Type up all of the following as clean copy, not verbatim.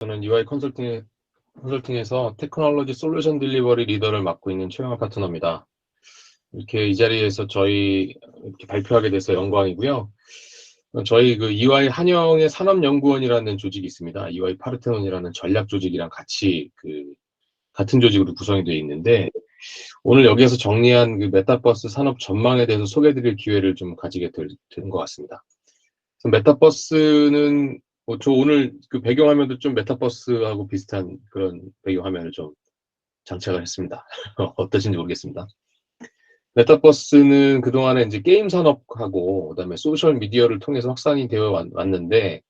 저는 UI 컨설팅에서 테크놀로지 솔루션 딜리버리 리더를 맡고 있는 최영학 파트너입니다. 이렇게 이 자리에서 저희 이렇게 발표하게 돼서 영광이고요. 저희 그 EY 한영의 산업연구원이라는 조직이 있습니다. EY 파르테논이라는 전략 조직이랑 같이 같은 조직으로 구성이 되어 있는데, 오늘 여기에서 정리한 그 메타버스 산업 전망에 대해서 소개해드릴 기회를 좀 가지게 된 것 같습니다. 메타버스는 저 오늘 그 배경화면도 좀 메타버스하고 비슷한 그런 배경화면을 좀 장착을 했습니다. 어떠신지 모르겠습니다. 메타버스는 그동안에 이제 게임 산업하고 그다음에 소셜 미디어를 통해서 확산이 되어 왔는데,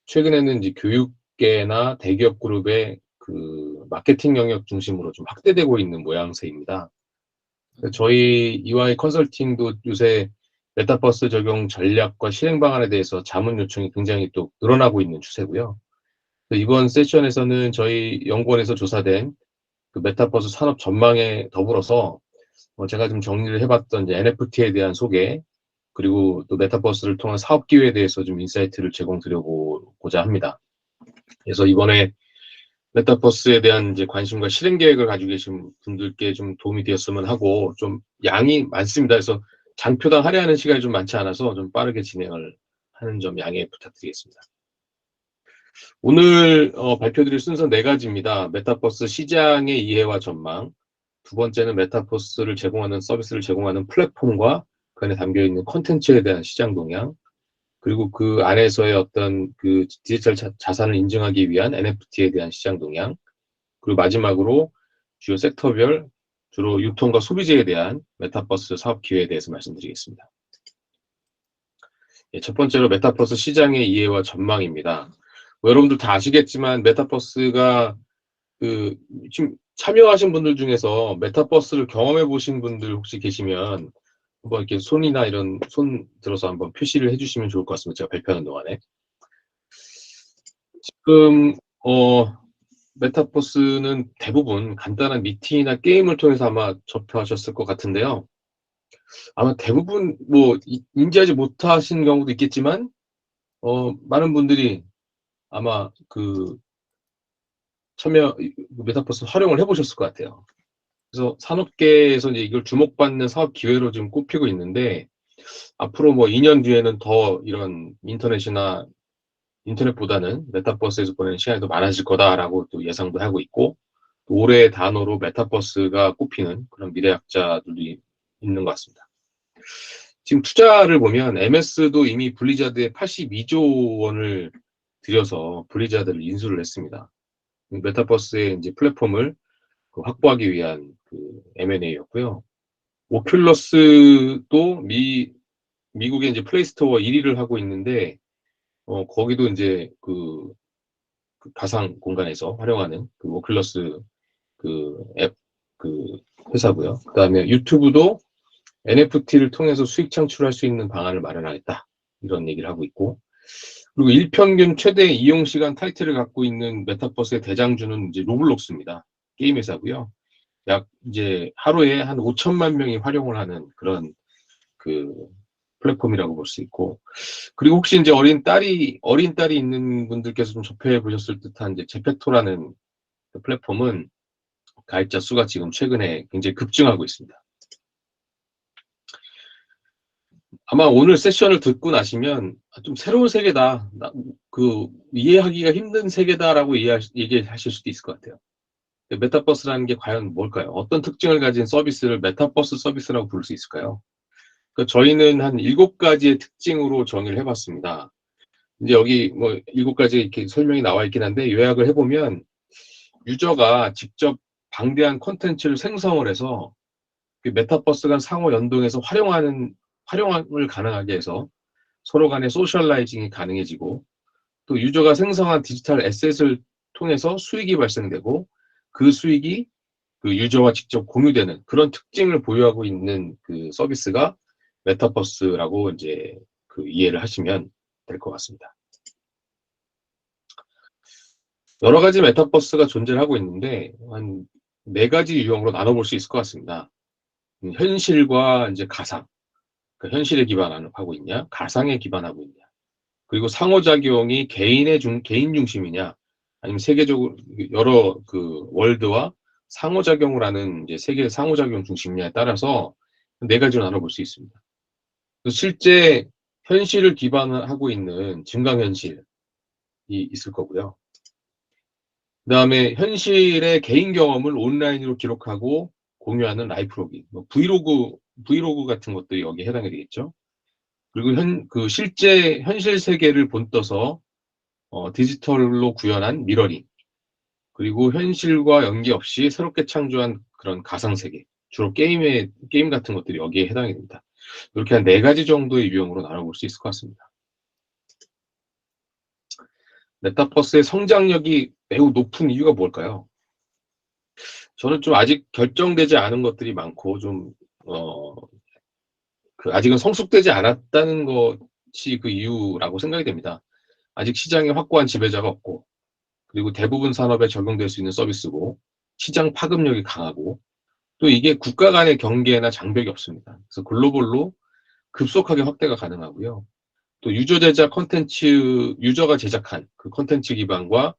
최근에는 이제 교육계나 대기업 그룹의 그 마케팅 영역 중심으로 좀 확대되고 있는 모양새입니다. 저희 EY 컨설팅도 요새 메타버스 적용 전략과 실행 방안에 대해서 자문 요청이 굉장히 또 늘어나고 있는 추세고요. 이번 세션에서는 저희 연구원에서 조사된 그 메타버스 산업 전망에 더불어서 제가 좀 정리를 해봤던 이제 NFT에 대한 소개, 그리고 또 메타버스를 통한 사업 기회에 대해서 좀 인사이트를 제공드려보고자 합니다. 그래서 이번에 메타버스에 대한 이제 관심과 실행 계획을 가지고 계신 분들께 좀 도움이 되었으면 하고, 좀 양이 많습니다. 그래서 잔표당 할애하는 시간이 좀 많지 않아서 좀 빠르게 진행을 하는 점 양해 부탁드리겠습니다. 오늘 발표드릴 순서 4가지입니다. 메타버스 시장의 이해와 전망, 두 번째는 메타버스를 제공하는 서비스를 제공하는 플랫폼과 그 안에 담겨있는 콘텐츠에 대한 시장 동향, 그리고 그 안에서의 어떤 그 디지털 자산을 인증하기 위한 NFT에 대한 시장 동향, 그리고 마지막으로 주요 섹터별 주로 유통과 소비재에 대한 메타버스 사업 기회에 대해서 말씀드리겠습니다. 첫 번째로 메타버스 시장의 이해와 전망입니다. 여러분들 다 아시겠지만 메타버스가 지금 참여하신 분들 중에서 메타버스를 경험해 보신 분들 혹시 계시면 한번 이렇게 손이나 이런 손 들어서 한번 표시를 해주시면 좋을 것 같습니다. 제가 발표하는 동안에. 지금 메타버스는 대부분 간단한 미팅이나 게임을 통해서 아마 접하셨을 것 같은데요. 아마 대부분 인지하지 못하신 경우도 있겠지만 많은 분들이 아마 메타버스 활용을 해보셨을 것 같아요. 그래서 산업계에서 이제 이걸 주목받는 사업 기회로 지금 꼽히고 있는데, 앞으로 2년 뒤에는 더 이런 인터넷보다는 메타버스에서 보내는 시간이 더 많아질 거다라고 또 예상도 하고 있고, 또 올해의 단어로 메타버스가 꼽히는 그런 미래학자들이 있는 것 같습니다. 지금 투자를 보면 MS도 이미 블리자드에 82조 원을 들여서 블리자드를 인수를 했습니다. 메타버스의 이제 플랫폼을 확보하기 위한 M&A였고요. 오큘러스도 미국의 이제 플레이스토어 1위를 하고 있는데, 거기도 이제 가상 공간에서 활용하는 오큘러스 앱 회사고요. 그다음에 유튜브도 NFT를 통해서 수익 창출할 수 있는 방안을 마련하겠다, 이런 얘기를 하고 있고, 그리고 일평균 최대 이용 시간 타이틀을 갖고 있는 메타버스의 대장주는 이제 로블록스입니다. 게임 회사고요. 약 이제 하루에 한 5천만 명이 활용을 하는 그런 플랫폼이라고 볼 수 있고, 그리고 혹시 이제 어린 딸이 있는 분들께서 좀 접해 보셨을 듯한 이제 제페토라는 플랫폼은 가입자 수가 지금 최근에 굉장히 급증하고 있습니다. 아마 오늘 세션을 듣고 나시면 좀 새로운 세계다, 이해하기가 힘든 세계다라고 얘기하실 수도 있을 것 같아요. 메타버스라는 게 과연 뭘까요? 어떤 특징을 가진 서비스를 메타버스 서비스라고 부를 수 있을까요? 저희는 한 7가지의 특징으로 정의를 해봤습니다. 이제 여기 7가지 이렇게 설명이 나와 있긴 한데, 요약을 해보면, 유저가 직접 방대한 콘텐츠를 생성을 해서 메타버스 간 상호 연동해서 활용을 가능하게 해서 서로 간의 소셜라이징이 가능해지고, 또 유저가 생성한 디지털 에셋을 통해서 수익이 발생되고, 그 수익이 유저와 직접 공유되는 그런 특징을 보유하고 있는 서비스가 메타버스라고 이제 이해를 하시면 될 것 같습니다. 여러 가지 메타버스가 존재를 하고 있는데, 한 4가지 유형으로 나눠볼 수 있을 것 같습니다. 현실과 이제 가상, 현실에 기반하고 있냐, 가상에 기반하고 있냐, 그리고 상호작용이 개인 중심이냐, 아니면 세계적으로 여러 그 월드와 상호작용을 하는 이제 세계 상호작용 중심이냐에 따라서 네 가지로 나눠볼 수 있습니다. 실제 현실을 기반하고 있는 증강현실이 있을 거고요. 그 다음에 현실의 개인 경험을 온라인으로 기록하고 공유하는 라이프로그, 뭐 브이로그 같은 것들이 여기에 해당이 되겠죠. 그리고 실제 현실 세계를 본떠서 디지털로 구현한 미러링, 그리고 현실과 연기 없이 새롭게 창조한 그런 가상세계, 주로 게임 같은 것들이 여기에 해당이 됩니다. 이렇게 한 네 가지 정도의 유형으로 나눠볼 수 있을 것 같습니다. 메타버스의 성장력이 매우 높은 이유가 뭘까요? 저는 좀 아직 결정되지 않은 것들이 많고, 아직은 성숙되지 않았다는 것이 그 이유라고 생각이 됩니다. 아직 시장에 확고한 지배자가 없고, 그리고 대부분 산업에 적용될 수 있는 서비스고, 시장 파급력이 강하고, 또 이게 국가 간의 경계나 장벽이 없습니다. 그래서 글로벌로 급속하게 확대가 가능하고요. 또 유저가 제작한 그 컨텐츠 기반과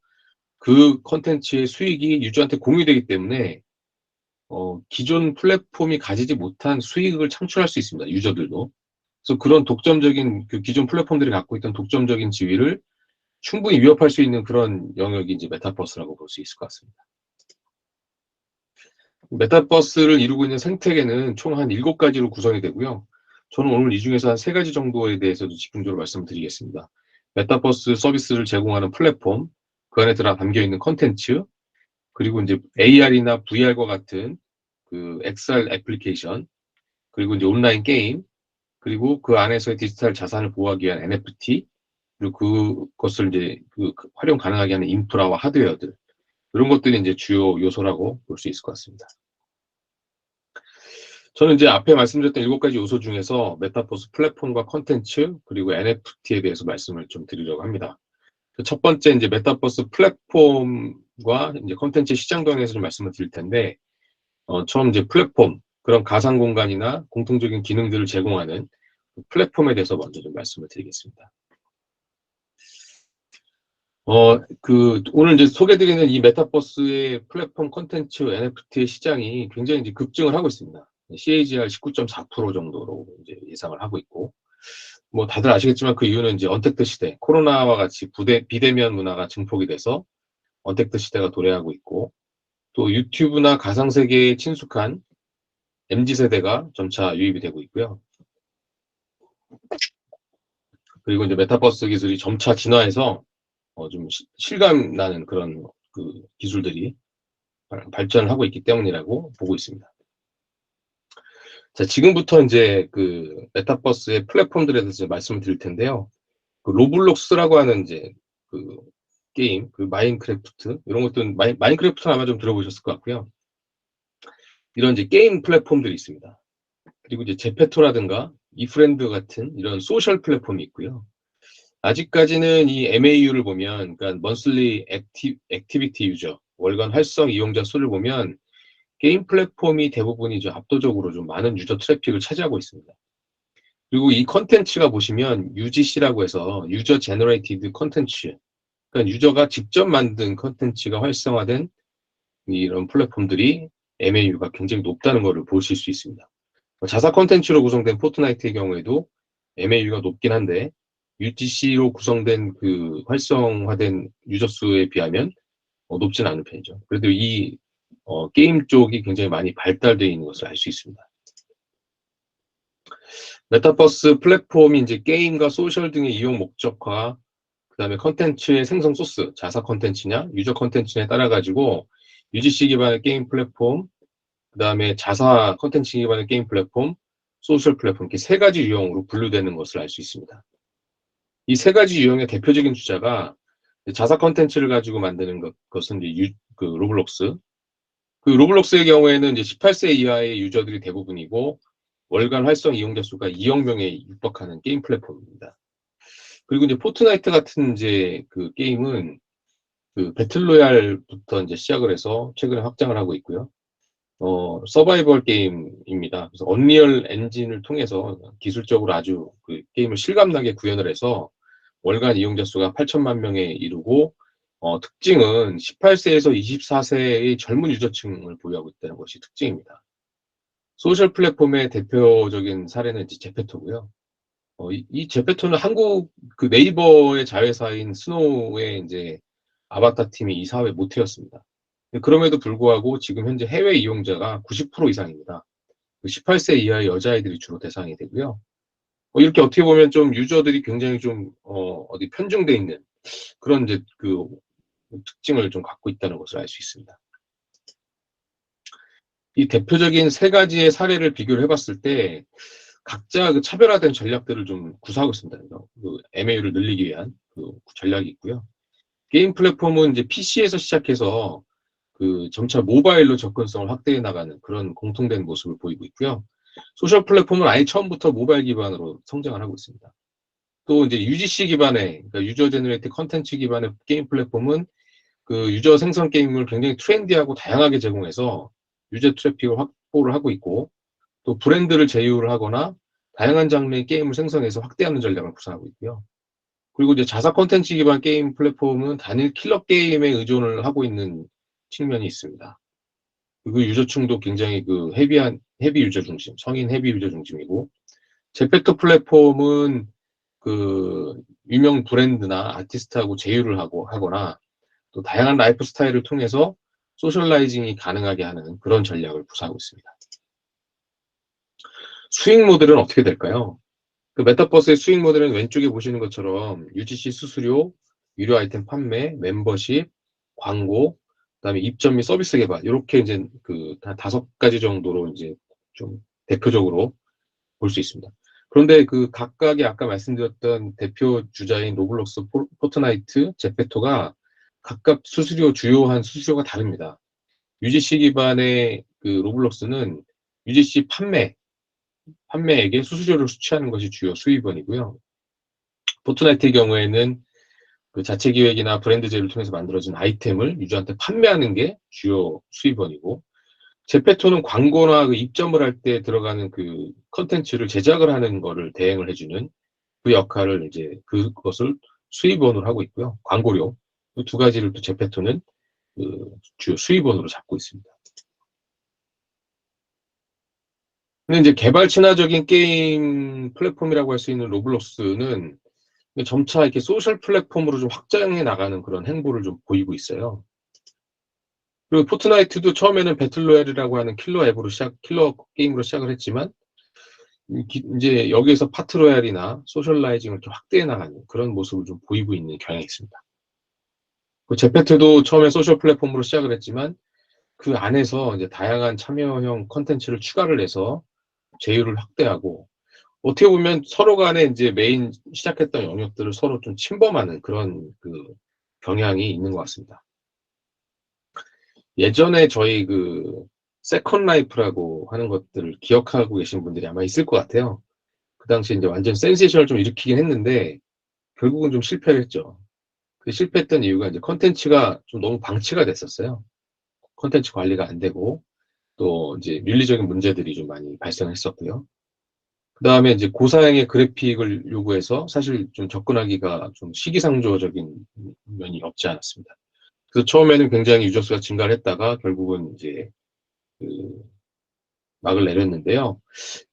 그 컨텐츠의 수익이 유저한테 공유되기 때문에 기존 플랫폼이 가지지 못한 수익을 창출할 수 있습니다. 유저들도. 그래서 그런 기존 플랫폼들이 갖고 있던 독점적인 지위를 충분히 위협할 수 있는 그런 영역이 이제 메타버스라고 볼 수 있을 것 같습니다. 메타버스를 이루고 있는 생태계는 총 한 7가지로 구성이 되고요. 저는 오늘 이 중에서 한 3가지 정도에 대해서도 집중적으로 말씀드리겠습니다. 메타버스 서비스를 제공하는 플랫폼, 그 안에 담겨 있는 컨텐츠, 그리고 이제 AR이나 VR과 같은 그 XR 애플리케이션, 그리고 이제 온라인 게임, 그리고 그 안에서의 디지털 자산을 보호하기 위한 NFT, 그리고 그것을 이제 활용 가능하게 하는 인프라와 하드웨어들, 이런 것들이 이제 주요 요소라고 볼 수 있을 것 같습니다. 저는 이제 앞에 말씀드렸던 7가지 요소 중에서 메타버스 플랫폼과 컨텐츠, 그리고 NFT에 대해서 말씀을 좀 드리려고 합니다. 첫 번째, 이제 메타버스 플랫폼과 이제 컨텐츠 시장 동에서 좀 말씀을 드릴 텐데, 처음 이제 플랫폼, 그런 가상 공간이나 공통적인 기능들을 제공하는 플랫폼에 대해서 먼저 좀 말씀을 드리겠습니다. 오늘 이제 소개드리는 이 메타버스의 플랫폼 컨텐츠 NFT의 시장이 굉장히 이제 급증을 하고 있습니다. CAGR 19.4% 정도로 이제 예상을 하고 있고, 뭐 다들 아시겠지만 그 이유는 이제 언택트 시대, 코로나와 같이 비대면 문화가 증폭이 돼서 언택트 시대가 도래하고 있고, 또 유튜브나 가상세계에 친숙한 MZ세대가 점차 유입이 되고 있고요. 그리고 이제 메타버스 기술이 점차 진화해서 좀 실감 나는 그런 그 기술들이 발전을 하고 있기 때문이라고 보고 있습니다. 자, 지금부터 이제 그 메타버스의 플랫폼들에 대해서 말씀을 드릴 텐데요. 그 로블록스라고 하는 이제 그 게임, 그 마인크래프트, 이런 것들은 마인크래프트는 아마 좀 들어보셨을 것 같고요. 이런 이제 게임 플랫폼들이 있습니다. 그리고 이제 제페토라든가 이프렌드 같은 이런 소셜 플랫폼이 있고요. 아직까지는 이 MAU를 보면, 그러니까 monthly activity user, 월간 활성 이용자 수를 보면 게임 플랫폼이 대부분이 좀 압도적으로 좀 많은 유저 트래픽을 차지하고 있습니다. 그리고 이 컨텐츠가 보시면 UGC라고 해서 유저 제너레이티드 컨텐츠, 그러니까 유저가 직접 만든 컨텐츠가 활성화된 이런 플랫폼들이 MAU가 굉장히 높다는 것을 보실 수 있습니다. 자사 컨텐츠로 구성된 포트나이트의 경우에도 MAU가 높긴 한데 UGC로 구성된 그 활성화된 유저 수에 비하면 높진 않은 편이죠. 그래도 이 게임 쪽이 굉장히 많이 발달되어 있는 것을 알 수 있습니다. 메타버스 플랫폼이 이제 게임과 소셜 등의 이용 목적과 그다음에 컨텐츠의 생성 소스, 자사 컨텐츠냐, 유저 컨텐츠냐에 따라 가지고 UGC 기반의 게임 플랫폼, 그다음에 자사 컨텐츠 기반의 게임 플랫폼, 소셜 플랫폼, 이렇게 3가지 유형으로 분류되는 것을 알 수 있습니다. 이 3가지 유형의 대표적인 주자가 자사 컨텐츠를 가지고 만드는 것은 이제 로블록스. 그 로블록스의 경우에는 이제 18세 이하의 유저들이 대부분이고 월간 활성 이용자 수가 2억 명에 육박하는 게임 플랫폼입니다. 그리고 이제 포트나이트 같은 이제 그 게임은 그 배틀로얄부터 이제 시작을 해서 최근에 확장을 하고 있고요. 서바이벌 게임입니다. 그래서 언리얼 엔진을 통해서 기술적으로 아주 그 게임을 실감나게 구현을 해서 월간 이용자 수가 8천만 명에 이르고 특징은 18세에서 24세의 젊은 유저층을 보유하고 있다는 것이 특징입니다. 소셜 플랫폼의 대표적인 사례는 이제 제페토고요. 이 제페토는 한국 그 네이버의 자회사인 스노우의 이제 아바타 팀이 이 사업의 모태였습니다. 그럼에도 불구하고 지금 현재 해외 이용자가 90% 이상입니다. 18세 이하의 여자아이들이 주로 대상이 되고요. 이렇게 어떻게 보면 좀 유저들이 굉장히 좀 어디 편중돼 있는 그런 이제 그 특징을 좀 갖고 있다는 것을 알 수 있습니다. 이 대표적인 세 가지의 사례를 비교를 해봤을 때 각자 그 차별화된 전략들을 좀 구사하고 있습니다. 그 MAU를 늘리기 위한 그 전략이 있고요. 게임 플랫폼은 이제 PC에서 시작해서 그 점차 모바일로 접근성을 확대해 나가는 그런 공통된 모습을 보이고 있고요. 소셜 플랫폼은 아예 처음부터 모바일 기반으로 성장을 하고 있습니다. 또 이제 UGC 기반의, 그러니까 유저 제너레이트 컨텐츠 기반의 게임 플랫폼은 그 유저 생성 게임을 굉장히 트렌디하고 다양하게 제공해서 유저 트래픽을 확보를 하고 있고, 또 브랜드를 제휴를 하거나 다양한 장르의 게임을 생성해서 확대하는 전략을 구사하고 있고요. 그리고 이제 자사 콘텐츠 기반 게임 플랫폼은 단일 킬러 게임에 의존을 하고 있는 측면이 있습니다. 그 유저층도 굉장히 그 헤비 유저 중심, 성인 헤비 유저 중심이고, 제페토 플랫폼은 그 유명 브랜드나 아티스트하고 제휴를 하거나 또 다양한 라이프 스타일을 통해서 소셜라이징이 가능하게 하는 그런 전략을 구사하고 있습니다. 수익 모델은 어떻게 될까요? 그 메타버스의 수익 모델은 왼쪽에 보시는 것처럼 UGC 수수료, 유료 아이템 판매, 멤버십, 광고, 그다음에 입점 및 서비스 개발 이렇게 이제 그 다섯 가지 정도로 이제 좀 대표적으로 볼 수 있습니다. 그런데 그 각각의 아까 말씀드렸던 대표 주자인 로블록스, 포트나이트, 제페토가 각각 주요한 수수료가 다릅니다. UGC 기반의 그 로블록스는 UGC 판매액에 수수료를 수취하는 것이 주요 수입원이고요. 포트나이트의 경우에는 그 자체 기획이나 브랜드 제휴를 통해서 만들어진 아이템을 유저한테 판매하는 게 주요 수입원이고, 제페토는 광고나 그 입점을 할 때 들어가는 그 컨텐츠를 제작을 하는 거를 대행을 해주는 그 역할을 이제 그것을 수입원으로 하고 있고요. 광고료. 그 두 가지를 또 제페토는 그 주요 수입원으로 잡고 있습니다. 근데 이제 개발 친화적인 게임 플랫폼이라고 할 수 있는 로블록스는 점차 이렇게 소셜 플랫폼으로 좀 확장해 나가는 그런 행보를 좀 보이고 있어요. 그리고 포트나이트도 처음에는 배틀로얄이라고 하는 킬러 게임으로 시작을 했지만, 이제 여기에서 파트로얄이나 소셜라이징을 이렇게 확대해 나가는 그런 모습을 좀 보이고 있는 경향이 있습니다. 그 제페트도 처음에 소셜 플랫폼으로 시작을 했지만, 그 안에서 이제 다양한 참여형 컨텐츠를 추가를 해서 제휴를 확대하고, 어떻게 보면 서로 간에 이제 메인 시작했던 영역들을 서로 좀 침범하는 그런 그 경향이 있는 것 같습니다. 예전에 저희 그 세컨 라이프라고 하는 것들을 기억하고 계신 분들이 아마 있을 것 같아요. 그 당시에 이제 완전 센세이션을 좀 일으키긴 했는데 결국은 좀 실패를 했죠. 그 실패했던 이유가 이제 컨텐츠가 좀 너무 방치가 됐었어요. 컨텐츠 관리가 안 되고 또 이제 윤리적인 문제들이 좀 많이 발생했었고요. 그 다음에 이제 고사양의 그래픽을 요구해서 사실 좀 접근하기가 좀 시기상조적인 면이 없지 않았습니다. 그래서 처음에는 굉장히 유저 수가 증가를 했다가 결국은 이제 그 막을 내렸는데요.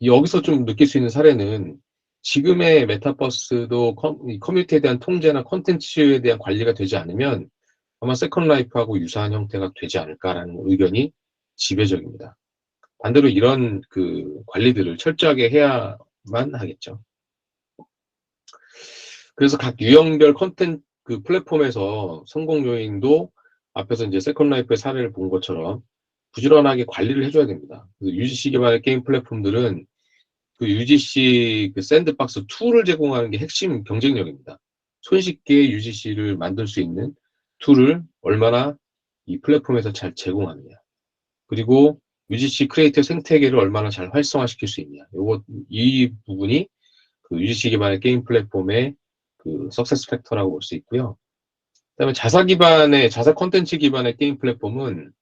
여기서 좀 느낄 수 있는 사례는 지금의 메타버스도 이 커뮤니티에 대한 통제나 콘텐츠에 대한 관리가 되지 않으면 아마 세컨 라이프하고 유사한 형태가 되지 않을까라는 의견이 지배적입니다. 반대로 이런 그 관리들을 철저하게 해야만 하겠죠. 그래서 각 유형별 콘텐츠 그 플랫폼에서 성공 요인도 앞에서 이제 세컨 라이프의 사례를 본 것처럼 부지런하게 관리를 해줘야 됩니다. 그래서 UGC 기반의 게임 플랫폼들은 그 UGC 그 샌드박스 툴을 제공하는 게 핵심 경쟁력입니다. 손쉽게 UGC를 만들 수 있는 툴을 얼마나 이 플랫폼에서 잘 제공하느냐. 그리고 UGC 크리에이터 생태계를 얼마나 잘 활성화시킬 수 있냐. 이 부분이 그 UGC 기반의 게임 플랫폼의 그 석세스 팩터라고 볼 수 있고요. 그다음에 자사 콘텐츠 기반의 게임 플랫폼은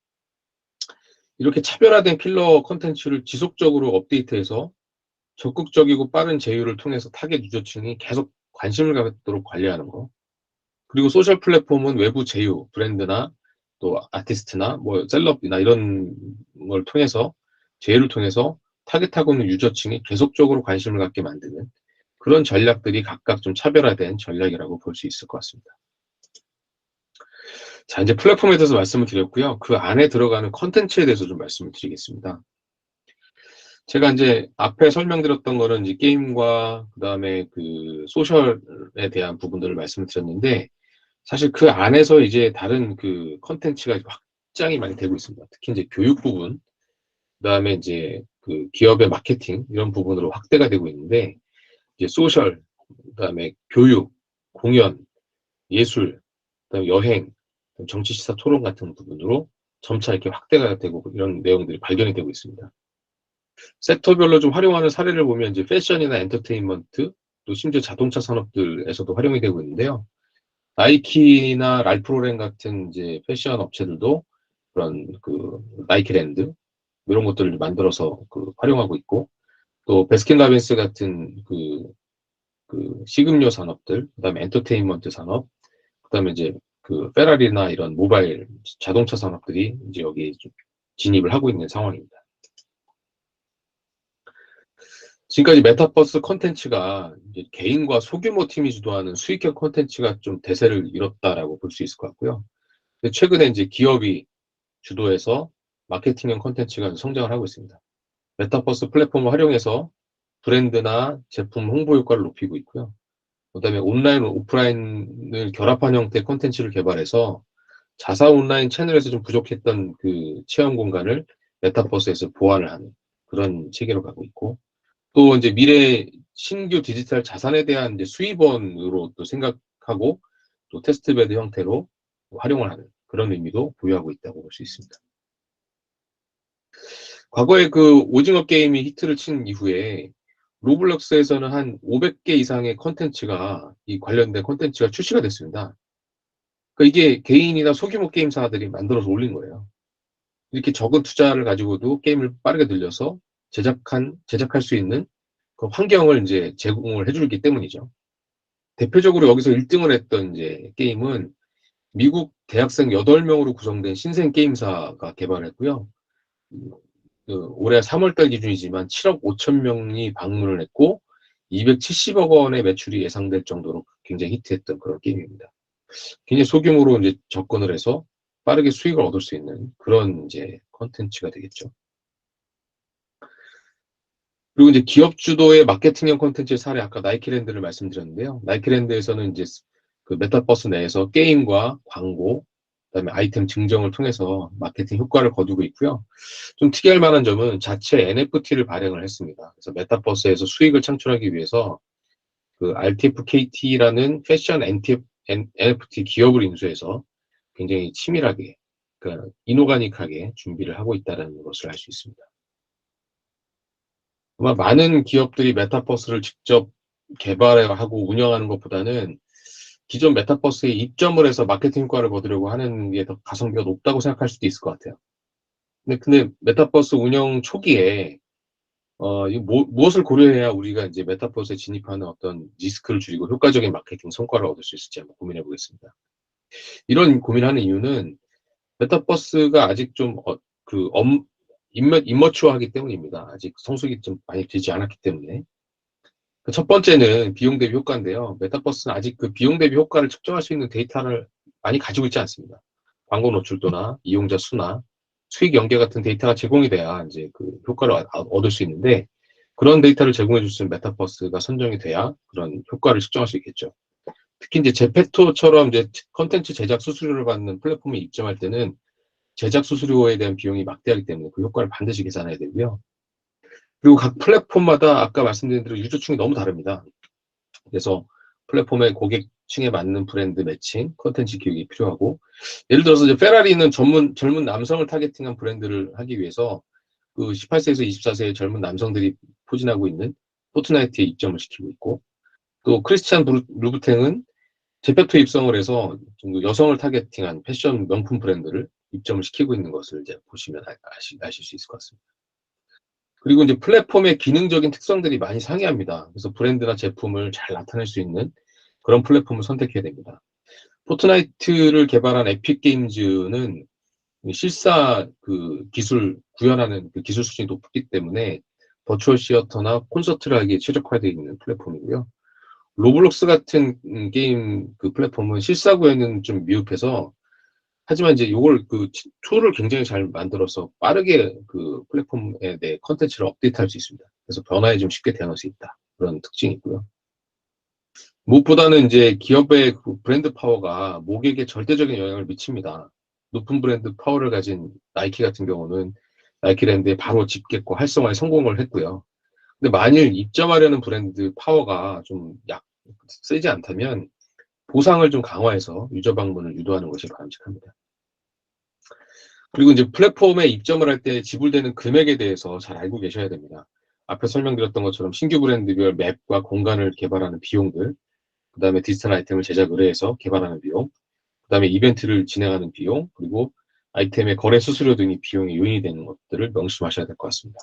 이렇게 차별화된 킬러 콘텐츠를 지속적으로 업데이트해서 적극적이고 빠른 제휴를 통해서 타겟 유저층이 계속 관심을 갖도록 관리하는 거. 그리고 소셜 플랫폼은 외부 제휴, 브랜드나 또 아티스트나 뭐 셀럽이나 이런 걸 통해서 제휴를 통해서 타겟하고 있는 유저층이 계속적으로 관심을 갖게 만드는 그런 전략들이 각각 좀 차별화된 전략이라고 볼 수 있을 것 같습니다. 자, 이제 플랫폼에 대해서 말씀을 드렸고요. 그 안에 들어가는 컨텐츠에 대해서 좀 말씀을 드리겠습니다. 제가 이제 앞에 설명드렸던 거는 이제 게임과 그다음에 그 소셜에 대한 부분들을 말씀을 드렸는데, 사실 그 안에서 이제 다른 그 컨텐츠가 확장이 많이 되고 있습니다. 특히 이제 교육 부분, 그다음에 이제 그 기업의 마케팅 이런 부분으로 확대가 되고 있는데, 이제 소셜, 그다음에 교육, 공연, 예술, 그다음에 여행, 정치 시사 토론 같은 부분으로 점차 이렇게 확대가 되고 이런 내용들이 발견이 되고 있습니다. 섹터별로 좀 활용하는 사례를 보면 이제 패션이나 엔터테인먼트, 또 심지어 자동차 산업들에서도 활용이 되고 있는데요. 나이키나 랄프로렌 같은 이제 패션 업체들도 그런 그 나이키랜드 이런 것들을 만들어서 그 활용하고 있고, 또 베스킨라빈스 같은 그 식음료 산업들, 그다음에 엔터테인먼트 산업, 그다음에 이제 그 페라리나 이런 모바일 자동차 산업들이 이제 여기에 좀 진입을 하고 있는 상황입니다. 지금까지 메타버스 콘텐츠가 이제 개인과 소규모 팀이 주도하는 수익형 콘텐츠가 좀 대세를 이뤘다라고 볼 수 있을 것 같고요. 근데 최근에 이제 기업이 주도해서 마케팅형 콘텐츠가 성장을 하고 있습니다. 메타버스 플랫폼을 활용해서 브랜드나 제품 홍보 효과를 높이고 있고요. 그다음에 온라인, 오프라인을 결합한 형태의 콘텐츠를 개발해서 자사 온라인 채널에서 좀 부족했던 그 체험 공간을 메타버스에서 보완을 하는 그런 체계로 가고 있고, 또 이제 미래 신규 디지털 자산에 대한 이제 수입원으로 또 생각하고 또 테스트베드 형태로 활용을 하는 그런 의미도 부여하고 있다고 볼 수 있습니다. 과거에 그 오징어 게임이 히트를 친 이후에 로블록스에서는 한 500개 이상의 컨텐츠가 이 관련된 컨텐츠가 출시가 됐습니다. 그러니까 이게 개인이나 소규모 게임사들이 만들어서 올린 거예요. 이렇게 적은 투자를 가지고도 게임을 빠르게 늘려서 제작할 수 있는 그 환경을 이제 제공을 해주기 때문이죠. 대표적으로 여기서 1등을 했던 이제 게임은 미국 대학생 8명으로 구성된 신생 게임사가 개발했고요. 그 올해 3월달 기준이지만 7억 5천 명이 방문을 했고 270억 원의 매출이 예상될 정도로 굉장히 히트했던 그런 게임입니다. 굉장히 소규모로 이제 접근을 해서 빠르게 수익을 얻을 수 있는 그런 이제 컨텐츠가 되겠죠. 그리고 이제 기업 주도의 마케팅형 콘텐츠 사례, 아까 나이키랜드를 말씀드렸는데요. 나이키랜드에서는 이제 그 메타버스 내에서 게임과 광고, 그다음에 아이템 증정을 통해서 마케팅 효과를 거두고 있고요. 좀 특이할 만한 점은 자체 NFT를 발행을 했습니다. 그래서 메타버스에서 수익을 창출하기 위해서 그 RTFKT라는 패션 NFT 기업을 인수해서 굉장히 치밀하게, 그러니까 이노가닉하게 준비를 하고 있다는 것을 알 수 있습니다. 아마 많은 기업들이 메타버스를 직접 개발하고 운영하는 것보다는 기존 메타버스에 입점을 해서 마케팅 효과를 거두려고 하는 게 더 가성비가 높다고 생각할 수도 있을 것 같아요. 근데 메타버스 운영 초기에 무엇을 고려해야 우리가 이제 메타버스에 진입하는 어떤 리스크를 줄이고 효과적인 마케팅 성과를 얻을 수 있을지 한번 고민해 보겠습니다. 이런 고민하는 이유는 메타버스가 아직 좀 임머추어하기 때문입니다. 아직 성숙이 좀 많이 되지 않았기 때문에. 첫 번째는 비용 대비 효과인데요. 메타버스는 아직 그 비용 대비 효과를 측정할 수 있는 데이터를 많이 가지고 있지 않습니다. 광고 노출도나 이용자 수나 수익 연계 같은 데이터가 제공이 돼야 이제 그 효과를 얻을 수 있는데, 그런 데이터를 제공해 줄 수 있는 메타버스가 선정이 돼야 그런 효과를 측정할 수 있겠죠. 특히 이제 제페토처럼 이제 컨텐츠 제작 수수료를 받는 플랫폼에 입점할 때는 제작 수수료에 대한 비용이 막대하기 때문에 그 효과를 반드시 계산해야 되고요. 그리고 각 플랫폼마다 아까 말씀드린 대로 유저층이 너무 다릅니다. 그래서 플랫폼의 고객층에 맞는 브랜드 매칭, 컨텐츠 기획이 필요하고, 예를 들어서 이제 페라리는 젊은 남성을 타겟팅한 브랜드를 하기 위해서 그 18세에서 24세의 젊은 남성들이 포진하고 있는 포트나이트에 입점을 시키고 있고, 또 크리스찬 루브탱은 제페토 입성을 해서 좀 여성을 타겟팅한 패션 명품 브랜드를 입점을 시키고 있는 것을 이제 보시면 아실 수 있을 것 같습니다. 그리고 이제 플랫폼의 기능적인 특성들이 많이 상이합니다. 그래서 브랜드나 제품을 잘 나타낼 수 있는 그런 플랫폼을 선택해야 됩니다. 포트나이트를 개발한 에픽 게임즈는 실사 그 기술 구현하는 그 기술 수준이 높기 때문에 버추얼 시어터나 콘서트를 하기에 최적화되어 있는 플랫폼이고요. 로블록스 같은 게임 그 플랫폼은 실사 구현은 좀 미흡해서, 하지만 이제 요걸 그 툴을 굉장히 잘 만들어서 빠르게 그 플랫폼에 대해 컨텐츠를 업데이트할 수 있습니다. 그래서 변화에 좀 쉽게 대응할 수 있다. 그런 특징이 있고요. 무엇보다는 이제 기업의 그 브랜드 파워가 모객에 절대적인 영향을 미칩니다. 높은 브랜드 파워를 가진 나이키 같은 경우는 나이키랜드에 바로 집겠고 활성화에 성공을 했고요. 근데 만일 입점하려는 브랜드 파워가 좀 세지 않다면 보상을 좀 강화해서 유저 방문을 유도하는 것이 바람직합니다. 그리고 이제 플랫폼에 입점을 할 때 지불되는 금액에 대해서 잘 알고 계셔야 됩니다. 앞에 설명드렸던 것처럼 신규 브랜드별 맵과 공간을 개발하는 비용들, 그 다음에 디지털 아이템을 제작 의뢰해서 개발하는 비용, 그 다음에 이벤트를 진행하는 비용, 그리고 아이템의 거래 수수료 등이 비용의 요인이 되는 것들을 명심하셔야 될 것 같습니다.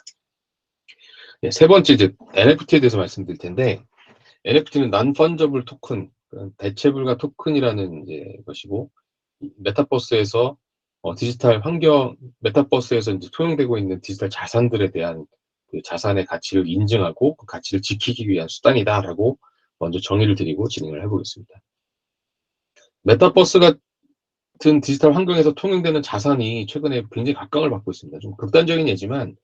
네, 세 번째 이제 NFT에 대해서 말씀드릴 텐데, NFT는 non-fungible 토큰, 대체불가 토큰이라는 이제 것이고, 메타버스에서 디지털 환경, 메타버스에서 이제 통용되고 있는 디지털 자산들에 대한 그 자산의 가치를 인증하고 그 가치를 지키기 위한 수단이다라고 먼저 정의를 드리고 진행을 해보겠습니다. 메타버스 같은 디지털 환경에서 통용되는 자산이 최근에 굉장히 각광을 받고 있습니다. 좀 극단적인 예지만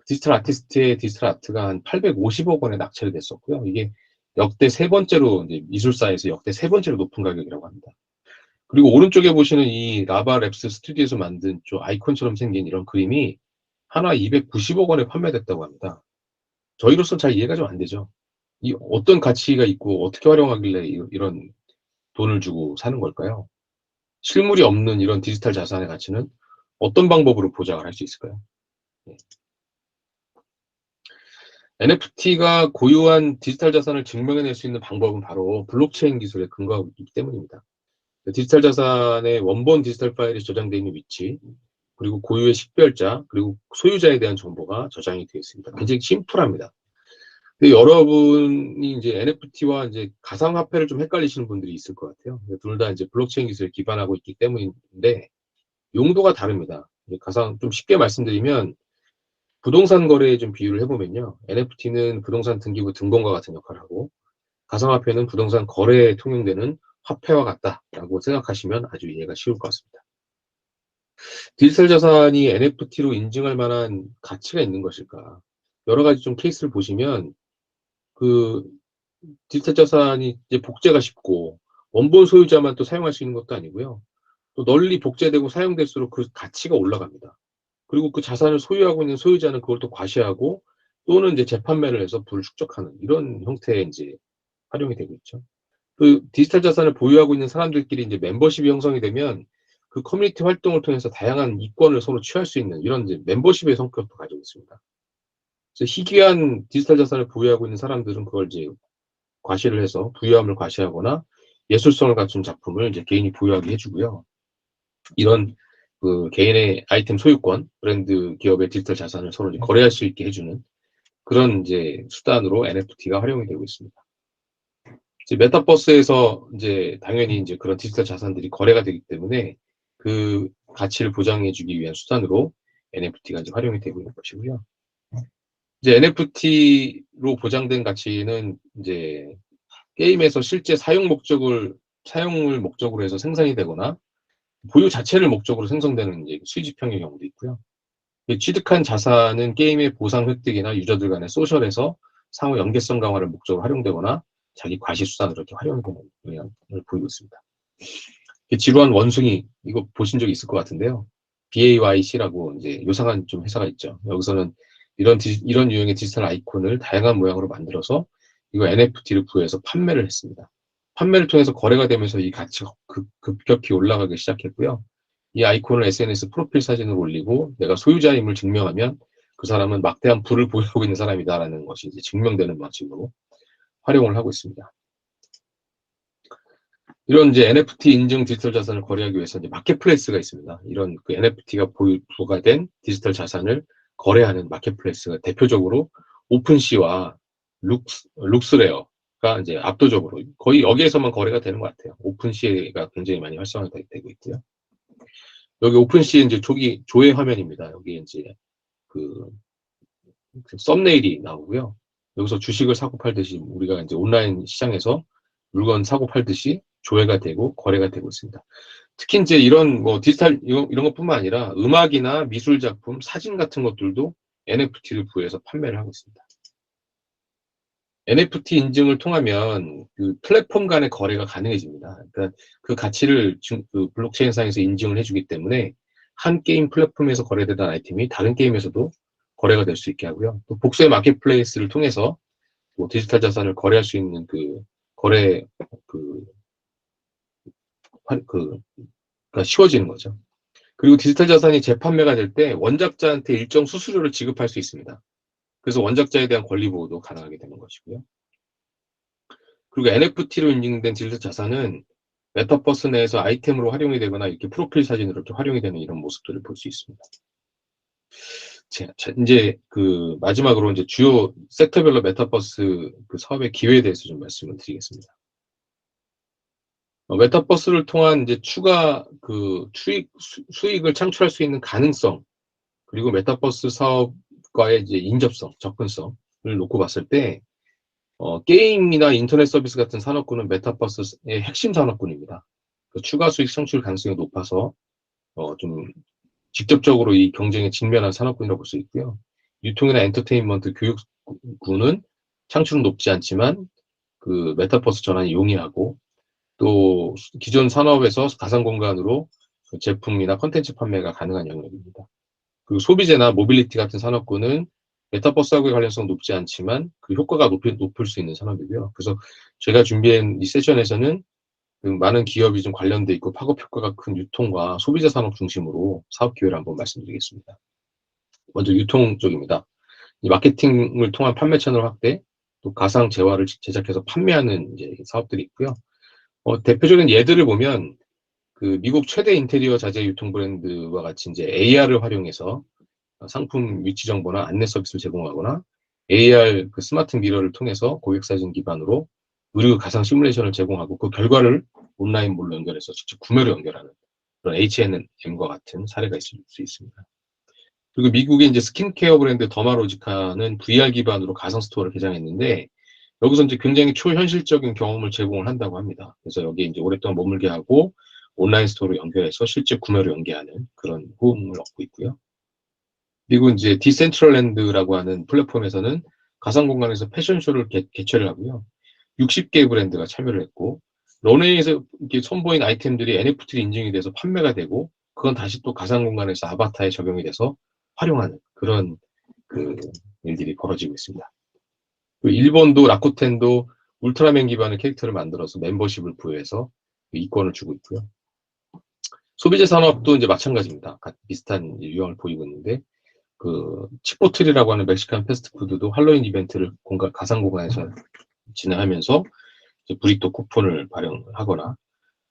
디지털 아티스트의 디지털 아트가 한 850억 원에 낙찰이 됐었고요. 이게 역대 세 번째로 이제 미술사에서 역대 세 번째로 높은 가격이라고 합니다. 그리고 오른쪽에 보시는 이 라바랩스 스튜디오에서 만든 좀 아이콘처럼 생긴 이런 그림이 하나 290억 원에 판매됐다고 합니다. 저희로서는 잘 이해가 좀 안 되죠. 이 어떤 가치가 있고 어떻게 활용하길래 이런 돈을 주고 사는 걸까요? 실물이 없는 이런 디지털 자산의 가치는 어떤 방법으로 보장을 할 수 있을까요? 네. NFT가 고유한 디지털 자산을 증명해낼 수 있는 방법은 바로 블록체인 기술에 근거하고 있기 때문입니다. 디지털 자산의 원본 디지털 파일이 저장되어 있는 위치, 그리고 고유의 식별자, 그리고 소유자에 대한 정보가 저장이 되어 있습니다. 굉장히 심플합니다. 근데 여러분이 이제 NFT와 이제 가상화폐를 좀 헷갈리시는 분들이 있을 것 같아요. 둘 다 이제 블록체인 기술에 기반하고 있기 때문인데 용도가 다릅니다. 좀 쉽게 말씀드리면 부동산 거래에 좀 비유를 해보면요. NFT는 부동산 등기부 등본과 같은 역할을 하고 가상화폐는 부동산 거래에 통용되는 화폐와 같다라고 생각하시면 아주 이해가 쉬울 것 같습니다. 디지털 자산이 NFT로 인증할 만한 가치가 있는 것일까? 여러 가지 좀 케이스를 보시면 그 디지털 자산이 이제 복제가 쉽고 원본 소유자만 또 사용할 수 있는 것도 아니고요. 또 널리 복제되고 사용될수록 그 가치가 올라갑니다. 그리고 그 자산을 소유하고 있는 소유자는 그걸 또 과시하고 또는 이제 재판매를 해서 부를 축적하는 이런 형태의 이제 활용이 되고 있죠. 그 디지털 자산을 보유하고 있는 사람들끼리 이제 멤버십이 형성이 되면 그 커뮤니티 활동을 통해서 다양한 이권을 서로 취할 수 있는 이런 이제 멤버십의 성격도 가지고 있습니다. 그래서 희귀한 디지털 자산을 보유하고 있는 사람들은 그걸 이제 과시를 해서 부유함을 과시하거나 예술성을 갖춘 작품을 이제 개인이 보유하게 해주고요. 이런 그 개인의 아이템 소유권, 브랜드 기업의 디지털 자산을 서로 이제 거래할 수 있게 해주는 그런 이제 수단으로 NFT가 활용이 되고 있습니다. 이제 메타버스에서 이제 당연히 이제 그런 디지털 자산들이 거래가 되기 때문에 그 가치를 보장해주기 위한 수단으로 NFT가 이제 활용이 되고 있는 것이고요. 이제 NFT로 보장된 가치는 이제 게임에서 실제 사용을 목적으로 해서 생산이 되거나 보유 자체를 목적으로 생성되는 이제 수익지평의 경우도 있고요. 취득한 자산은 게임의 보상 획득이나 유저들 간의 소셜에서 상호 연계성 강화를 목적으로 활용되거나 자기 과시 수단으로 이렇게 활용되는 영향을 보이고 있습니다. 지루한 원숭이 이거 보신 적 있을 것 같은데요. BAYC라고 이제 요상한 좀 회사가 있죠. 여기서는 이런 유형의 디지털 아이콘을 다양한 모양으로 만들어서 이거 NFT를 부여해서 판매를 했습니다. 판매를 통해서 거래가 되면서 이 가치가 급격히 올라가기 시작했고요. 이 아이콘을 SNS 프로필 사진으로 올리고 내가 소유자임을 증명하면 그 사람은 막대한 부를 보유하고 있는 사람이다라는 것이 이제 증명되는 방식으로 활용을 하고 있습니다. 이런 이제 NFT 인증 디지털 자산을 거래하기 위해서 이제 마켓플레이스가 있습니다. 이런 그 NFT가 부과된 디지털 자산을 거래하는 마켓플레이스가 대표적으로 오픈시와 룩스레어, 이제 압도적으로 거의 여기에서만 거래가 되는 것 같아요. 오픈시가 굉장히 많이 활성화되고 있고요. 여기 오픈시의 이제 조회 화면입니다. 여기 이제 그 썸네일이 나오고요. 여기서 주식을 사고 팔듯이 우리가 이제 온라인 시장에서 물건 사고 팔듯이 조회가 되고 거래가 되고 있습니다. 특히 이제 이런 뭐 디지털 이런 것뿐만 아니라 음악이나 미술 작품, 사진 같은 것들도 NFT를 부여해서 판매를 하고 있습니다. NFT 인증을 통하면 그 플랫폼 간의 거래가 가능해집니다. 그러니까 그 가치를 그 블록체인상에서 인증을 해주기 때문에 한 게임 플랫폼에서 거래되던 아이템이 다른 게임에서도 거래가 될 수 있게 하고요. 또 복수의 마켓플레이스를 통해서 뭐 디지털 자산을 거래할 수 있는 그 거래 그, 가 쉬워지는 거죠. 그리고 디지털 자산이 재판매가 될 때 원작자한테 일정 수수료를 지급할 수 있습니다. 그래서 원작자에 대한 권리 보호도 가능하게 되는 것이고요. 그리고 NFT로 인증된 디지털 자산은 메타버스 내에서 아이템으로 활용이 되거나 이렇게 프로필 사진으로 이렇게 활용이 되는 이런 모습들을 볼 수 있습니다. 이제 그 마지막으로 이제 주요 섹터별로 메타버스 그 사업의 기회에 대해서 좀 말씀을 드리겠습니다. 메타버스를 통한 이제 추가 그 수익을 창출할 수 있는 가능성, 그리고 메타버스 사업과의 이제 인접성, 접근성을 놓고 봤을 때 게임이나 인터넷 서비스 같은 산업군은 메타버스의 핵심 산업군입니다. 그 추가 수익 창출 가능성이 높아서 좀 직접적으로 이 경쟁에 직면한 산업군이라고 볼 수 있고요. 유통이나 엔터테인먼트, 교육군은 창출은 높지 않지만 그 메타버스 전환이 용이하고 또 기존 산업에서 가상 공간으로 제품이나 컨텐츠 판매가 가능한 영역입니다. 그리고 소비재나 모빌리티 같은 산업군은 메타버스하고의 관련성 높지 않지만 그 효과가 높을 수 있는 산업이고요. 그래서 제가 준비한 이 세션에서는 그 많은 기업이 좀 관련돼 있고 파급 효과가 큰 유통과 소비재 산업 중심으로 사업 기회를 한번 말씀드리겠습니다. 먼저 유통 쪽입니다. 이 마케팅을 통한 판매 채널 확대, 또 가상 재화를 제작해서 판매하는 이제 사업들이 있고요. 대표적인 예들을 보면 그 미국 최대 인테리어 자재 유통 브랜드와 같이 이제 AR을 활용해서 상품 위치 정보나 안내 서비스를 제공하거나 AR 그 스마트 미러를 통해서 고객 사진 기반으로 의류 가상 시뮬레이션을 제공하고 그 결과를 온라인몰로 연결해서 직접 구매로 연결하는 그런 H&M과 같은 사례가 있을 수 있습니다. 그리고 미국의 이제 스킨케어 브랜드 더마로지카는 VR 기반으로 가상 스토어를 개장했는데 여기서 이제 굉장히 초현실적인 경험을 제공을 한다고 합니다. 그래서 여기에 이제 오랫동안 머물게 하고 온라인 스토어로 연결해서 실제 구매로 연계하는 그런 호응을 얻고 있고요. 그리고 이제 디센트럴랜드라고 하는 플랫폼에서는 가상 공간에서 패션쇼를 개최를 하고요. 60개 브랜드가 참여를 했고 런웨이에서 이렇게 선보인 아이템들이 NFT로 인증이 돼서 판매가 되고 그건 다시 또 가상 공간에서 아바타에 적용이 돼서 활용하는 그런 그 일들이 벌어지고 있습니다. 일본도 라쿠텐도 울트라맨 기반의 캐릭터를 만들어서 멤버십을 부여해서 이권을 주고 있고요. 소비재 산업도 이제 마찬가지입니다. 비슷한 유형을 보이고 있는데 그 치포틀이라고 하는 멕시칸 패스트푸드도 할로윈 이벤트를 가상 공간에서 진행하면서 브리또 쿠폰을 발행하거나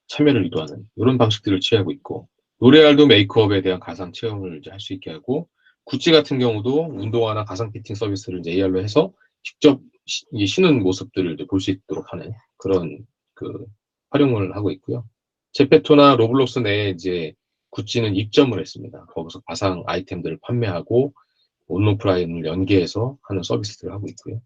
참여를 유도하는 이런 방식들을 취하고 있고 로레알도 메이크업에 대한 가상 체험을 할 수 있게 하고 구찌 같은 경우도 운동화나 가상 피팅 서비스를 이제 AR로 해서 직접 신은 모습들을 볼 수 있도록 하는 그런 그 활용을 하고 있고요. 제페토나 로블록스 내에 이제 구찌는 입점을 했습니다. 거기서 가상 아이템들을 판매하고 온오프라인을 연계해서 하는 서비스들을 하고 있고요.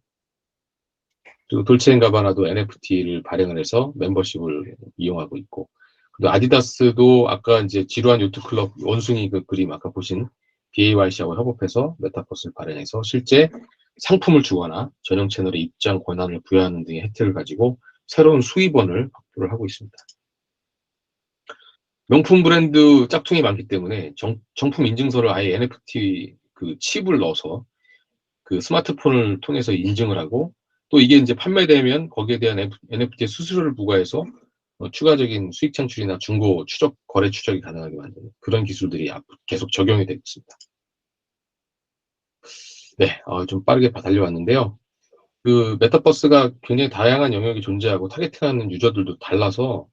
그리고 돌체앤가바나도 NFT를 발행을 해서 멤버십을 이용하고 있고, 그리고 아디다스도 아까 이제 지루한 요트클럽 원숭이 그 그림 아까 보신 BAYC하고 협업해서 메타버스를 발행해서 실제 상품을 주거나 전용 채널에 입장 권한을 부여하는 등의 혜택을 가지고 새로운 수입원을 확보를 하고 있습니다. 명품 브랜드 짝퉁이 많기 때문에 정품 인증서를 아예 NFT 그 칩을 넣어서 그 스마트폰을 통해서 인증을 하고 또 이게 이제 판매되면 거기에 대한 NFT 수수료를 부과해서 추가적인 수익 창출이나 중고 추적, 거래 추적이 가능하게 만드는 그런 기술들이 계속 적용이 되고 있습니다. 네, 좀 빠르게 달려왔는데요. 그 메타버스가 굉장히 다양한 영역이 존재하고 타겟팅하는 유저들도 달라서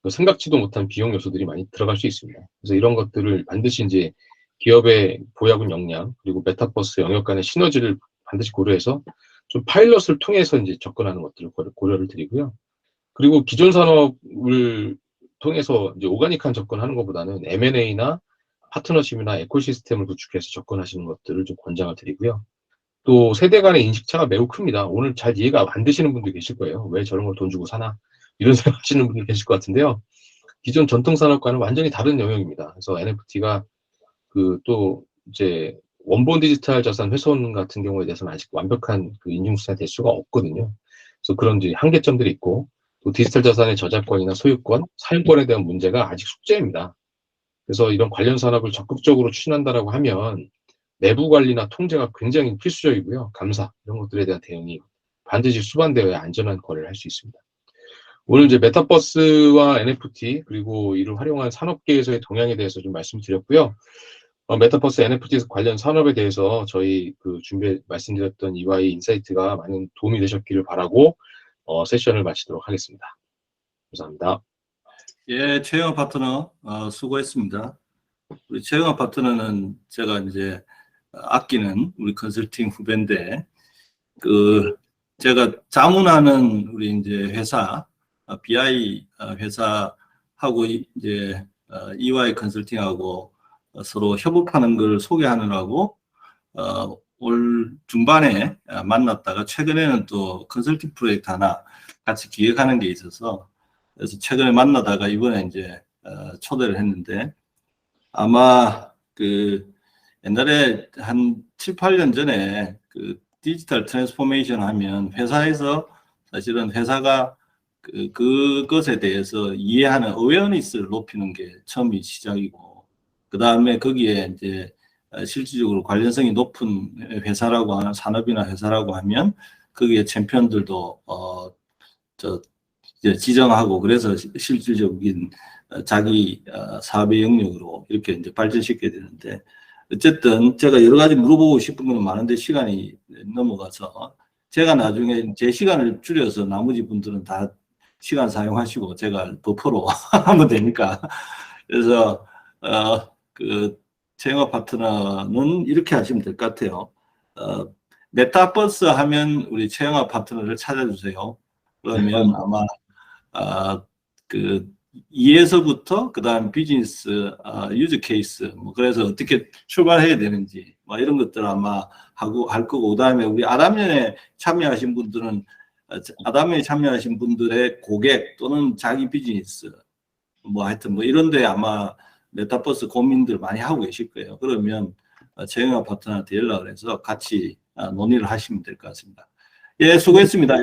생각지도 못한 비용 요소들이 많이 들어갈 수 있습니다. 그래서 이런 것들을 반드시 이제 기업의 보유하고 역량 그리고 메타버스 영역 간의 시너지를 반드시 고려해서 좀 파일럿을 통해서 이제 접근하는 것들을 고려를 드리고요. 그리고 기존 산업을 통해서 이제 오가닉한 접근하는 것보다는 M&A나 파트너십이나 에코시스템을 구축해서 접근하시는 것들을 좀 권장을 드리고요. 또 세대 간의 인식차가 매우 큽니다. 오늘 잘 이해가 안 되시는 분도 계실 거예요. 왜 저런 걸 돈 주고 사나? 이런 생각 하시는 분들 계실 것 같은데요. 기존 전통 산업과는 완전히 다른 영역입니다. 그래서 NFT가 또 이제 원본 디지털 자산 훼손 같은 경우에 대해서는 아직 완벽한 인증수사가 될 수가 없거든요. 그래서 그런 이제 한계점들이 있고, 또 디지털 자산의 저작권이나 소유권, 사용권에 대한 문제가 아직 숙제입니다. 그래서 이런 관련 산업을 적극적으로 추진한다라고 하면 내부 관리나 통제가 굉장히 필수적이고요. 감사 이런 것들에 대한 대응이 반드시 수반되어야 안전한 거래를 할 수 있습니다. 오늘 이제 메타버스와 NFT 그리고 이를 활용한 산업계에서의 동향에 대해서 좀 말씀드렸고요. 메타버스 NFT 관련 산업에 대해서 저희 말씀드렸던 EY 인사이트가 많은 도움이 되셨기를 바라고 세션을 마치도록 하겠습니다. 감사합니다. 예, 최영업 파트너 수고했습니다. 우리 최영업 파트너는 제가 이제 아끼는 우리 컨설팅 후배인데 제가 자문하는 우리 이제 회사 BI 회사하고 이제 EY 컨설팅하고 서로 협업하는 걸 소개하느라고 올 중반에 만났다가 최근에는 또 컨설팅 프로젝트 하나 같이 기획하는 게 있어서 그래서 최근에 만나다가 이번에 이제 초대를 했는데 아마 옛날에 한 7, 8년 전에 디지털 트랜스포메이션 하면 회사에서 사실은 회사가 그것에 대해서 이해하는 어웨어니스를 높이는 게 처음이 시작이고 그 다음에 거기에 이제 실질적으로 관련성이 높은 회사라고 하는 산업이나 회사라고 하면 거기에 챔피언들도 이제 지정하고 그래서 실질적인 자기 사업의 영역으로 이렇게 이제 발전시켜야 되는데 어쨌든 제가 여러 가지 물어보고 싶은 건 많은데 시간이 넘어가서 제가 나중에 제 시간을 줄여서 나머지 분들은 다 시간 사용하시고 제가 버퍼로 하면 되니까 그래서 최영업 파트너는 이렇게 하시면 될 것 같아요. 메타버스 하면 우리 최영업 파트너를 찾아주세요. 그러면 아마 2에서부터 그다음 비즈니스 유즈 케이스 그래서 어떻게 출발해야 되는지 이런 것들 아마 할 거고 그다음에 우리 아담연에 참여하신 분들은 아담연에 참여하신 분들의 고객 또는 자기 비즈니스 하여튼 이런데 아마 메타버스 고민들 많이 하고 계실 거예요. 그러면 최영업 파트너한테 연락을 해서 같이 논의를 하시면 될 것 같습니다. 예, 수고했습니다.